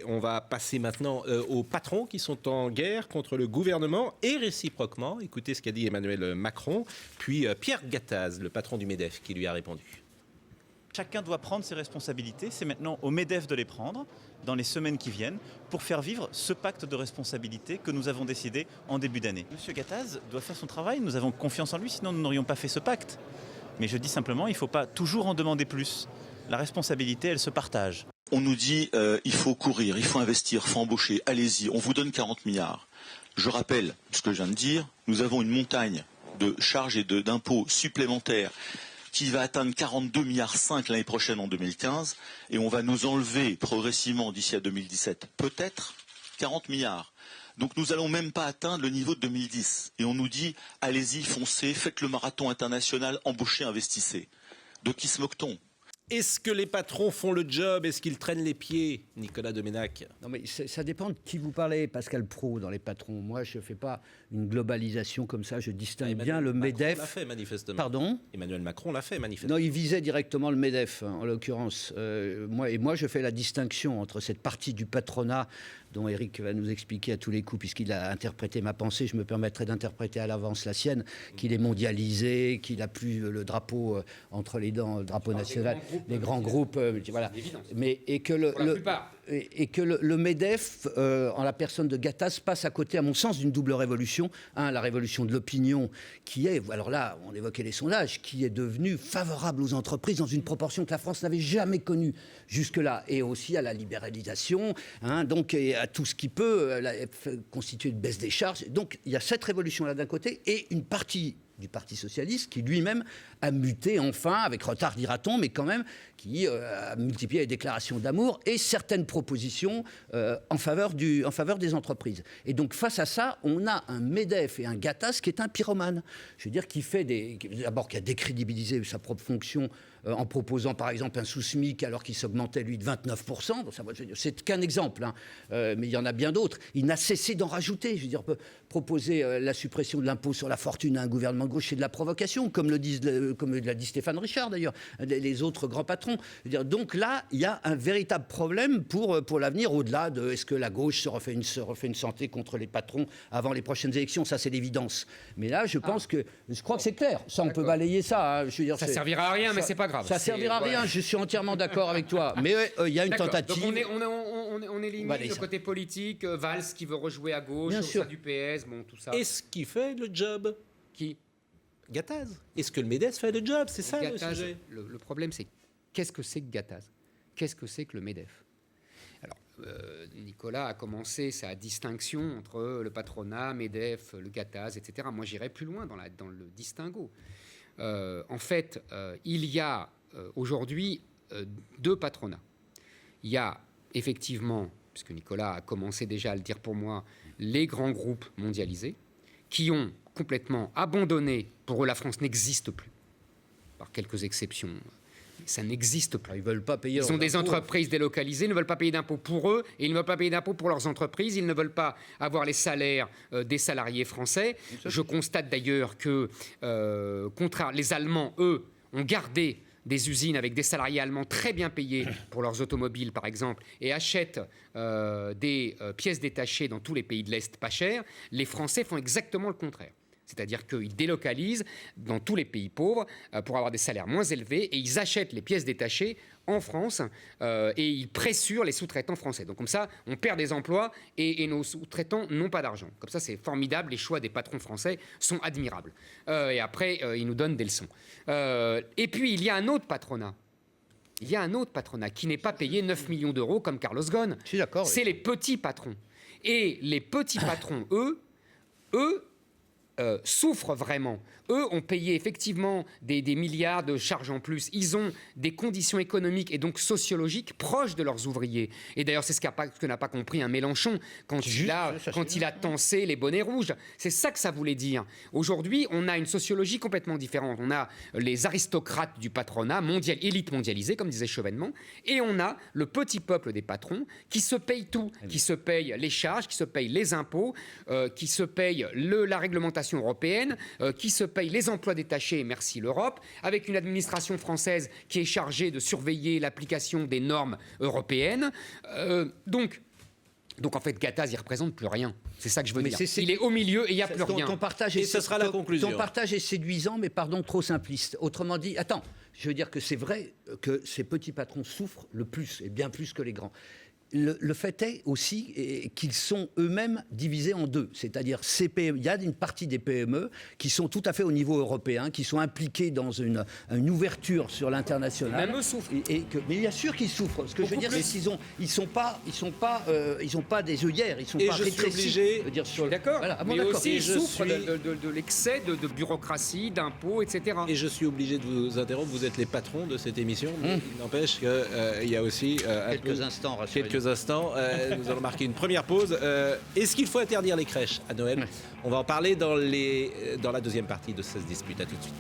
on va passer maintenant aux patrons qui sont en guerre contre le gouvernement et réciproquement. Écoutez ce qu'a dit Emmanuel Macron, puis Pierre Gattaz, le patron du MEDEF, qui lui a répondu. Chacun doit prendre ses responsabilités. C'est maintenant au MEDEF de les prendre dans les semaines qui viennent pour faire vivre ce pacte de responsabilité que nous avons décidé en début d'année. Monsieur Gattaz doit faire son travail. Nous avons confiance en lui, sinon nous n'aurions pas fait ce pacte. Mais je dis simplement, il ne faut pas toujours en demander plus. La responsabilité, elle se partage. On nous dit il faut courir, il faut investir, il faut embaucher. Allez-y, on vous donne 40 milliards. Je rappelle ce que je viens de dire. Nous avons une montagne de charges et d'impôts supplémentaires qui va atteindre 42,5 milliards l'année prochaine en 2015, et on va nous enlever progressivement d'ici à 2017, peut-être 40 milliards. Donc nous n'allons même pas atteindre le niveau de 2010. Et on nous dit, allez-y, foncez, faites le marathon international, embauchez, investissez. De qui se moque-t-on ? Est-ce que les patrons font le job? Est-ce qu'ils traînent les pieds, Nicolas Domenach? Non, mais ça dépend de qui vous parlez, Pascal Praud, dans les patrons. Moi, je ne fais pas une globalisation comme ça. Je distingue bien le MEDEF. Macron l'a fait, manifestement. Pardon? Emmanuel Macron l'a fait, manifestement. Non, il visait directement le MEDEF, en l'occurrence. Moi, je fais la distinction entre cette partie du patronat dont Éric va nous expliquer à tous les coups, puisqu'il a interprété ma pensée, je me permettrai d'interpréter à l'avance la sienne, qu'il est mondialisé, qu'il n'a plus le drapeau entre les dents, le drapeau national, les grands groupes, voilà. Mais, et que le MEDEF, en la personne de Gattaz, passe à côté, à mon sens, d'une double révolution. La révolution de l'opinion, qui est, alors là, on évoquait les sondages, qui est devenue favorable aux entreprises dans une proportion que la France n'avait jamais connue jusque-là, et aussi à la libéralisation, donc et à tout ce qui peut constituer une baisse des charges. Donc il y a cette révolution-là d'un côté, et une partie du Parti socialiste qui lui-même a muté enfin, avec retard dira-t-on, mais quand même, qui a multiplié les déclarations d'amour et certaines propositions en faveur des entreprises. Et donc face à ça, on a un MEDEF et un Gattaz qui est un pyromane. Je veux dire, qui a décrédibilisé sa propre fonction en proposant par exemple un sous-SMIC alors qu'il s'augmentait lui de 29%. Bon, c'est qu'un exemple, mais il y en a bien d'autres. Il n'a cessé d'en rajouter. Je veux dire, proposer la suppression de l'impôt sur la fortune à un gouvernement de gauche, c'est de la provocation, comme l'a dit Stéphane Richard d'ailleurs, les autres grands patrons. Je veux dire, donc là, il y a un véritable problème pour l'avenir, au-delà de est-ce que la gauche se refait une santé contre les patrons avant les prochaines élections. Ça, c'est l'évidence. Mais là, je crois que c'est clair. Ça, on peut balayer ça. Je veux dire, ça servira à rien, mais c'est pas grave. Ça servira à rien, je suis entièrement d'accord avec toi. Mais il y a une tentative. Donc on élimine le côté politique, Valls qui veut rejouer à gauche, au sein du PS, bon, tout ça. Est-ce qu'il fait le job? Qui? Gattaz. Est-ce que le MEDEF fait le job? C'est ça Gattaz, le sujet. Le problème, c'est qu'est-ce que c'est que Gattaz? Qu'est-ce que c'est que le MEDEF? Alors, Nicolas a commencé sa distinction entre le patronat, MEDEF, le Gattaz, etc. Moi, j'irais plus loin dans le distinguo. En fait, il y a aujourd'hui deux patronats. Il y a effectivement, puisque Nicolas a commencé déjà à le dire pour moi, les grands groupes mondialisés qui ont complètement abandonné. Pour eux, la France n'existe plus, par quelques exceptions. Ça n'existe plus. Ils veulent pas payer. Ils ont des entreprises délocalisées, ils ne veulent pas payer d'impôts pour eux, et ils ne veulent pas payer d'impôts pour leurs entreprises. Ils ne veulent pas avoir les salaires des salariés français. Je constate d'ailleurs que, les Allemands, eux, ont gardé des usines avec des salariés allemands très bien payés pour leurs automobiles, par exemple, et achètent des pièces détachées dans tous les pays de l'Est pas chères. Les Français font exactement le contraire. C'est-à-dire qu'ils délocalisent dans tous les pays pauvres pour avoir des salaires moins élevés et ils achètent les pièces détachées en France et ils pressurent les sous-traitants français. Donc comme ça, on perd des emplois et nos sous-traitants n'ont pas d'argent. Comme ça, c'est formidable. Les choix des patrons français sont admirables. Et après, ils nous donnent des leçons. Et puis, il y a un autre patronat. Il y a un autre patronat qui n'est pas payé 9 millions d'euros comme Carlos Ghosn. Je suis d'accord. C'est les petits patrons. Et les petits patrons, eux, souffrent vraiment. Eux ont payé effectivement des milliards de charges en plus. Ils ont des conditions économiques et donc sociologiques proches de leurs ouvriers. Et d'ailleurs, c'est ce que n'a pas compris un Mélenchon quand il a tensé les bonnets rouges. C'est ça que ça voulait dire. Aujourd'hui, on a une sociologie complètement différente. On a les aristocrates du patronat, élite mondialisée, comme disait Chevènement, et on a le petit peuple des patrons qui se paye tout, qui se paye les charges, qui se paye les impôts, qui se paye la réglementation européenne, qui se paye les emplois détachés, merci l'Europe, avec une administration française qui est chargée de surveiller l'application des normes européennes. Donc, Donc en fait, Gattaz, il représente plus rien. C'est ça que je veux Mais dire. c'est- Il est au milieu et il n'y a plus rien. Ton partage Et est- ce sera la conclusion. Ton partage est séduisant, mais pardon, trop simpliste. Autrement dit, attends, je veux dire que c'est vrai que ces petits patrons souffrent le plus, et bien plus que les grands. Le fait est aussi qu'ils sont eux-mêmes divisés en deux. C'est-à-dire, il y a une partie des PME qui sont tout à fait au niveau européen, qui sont impliquées dans une ouverture sur l'international. Même eux souffrent. Mais bien sûr qu'ils souffrent. Ce que je veux dire, c'est qu'ils ont pas des œillères, ils sont Et pas je suis rétrécis. obligé- Je veux dire, Je suis d'accord. Voilà. Ah bon, Mais d'accord. aussi, Et ils je souffrent suis- de l'excès de bureaucratie, d'impôts, etc. Et je suis obligé de vous interrompre, vous êtes les patrons de cette émission, mais il n'empêche qu'il y a aussi Quelques instants, rassurez-nous. quelques instants, nous allons marquer une première pause. Est-ce qu'il faut interdire les crèches à Noël? On va en parler dans la deuxième partie de 16 disputes. À tout de suite.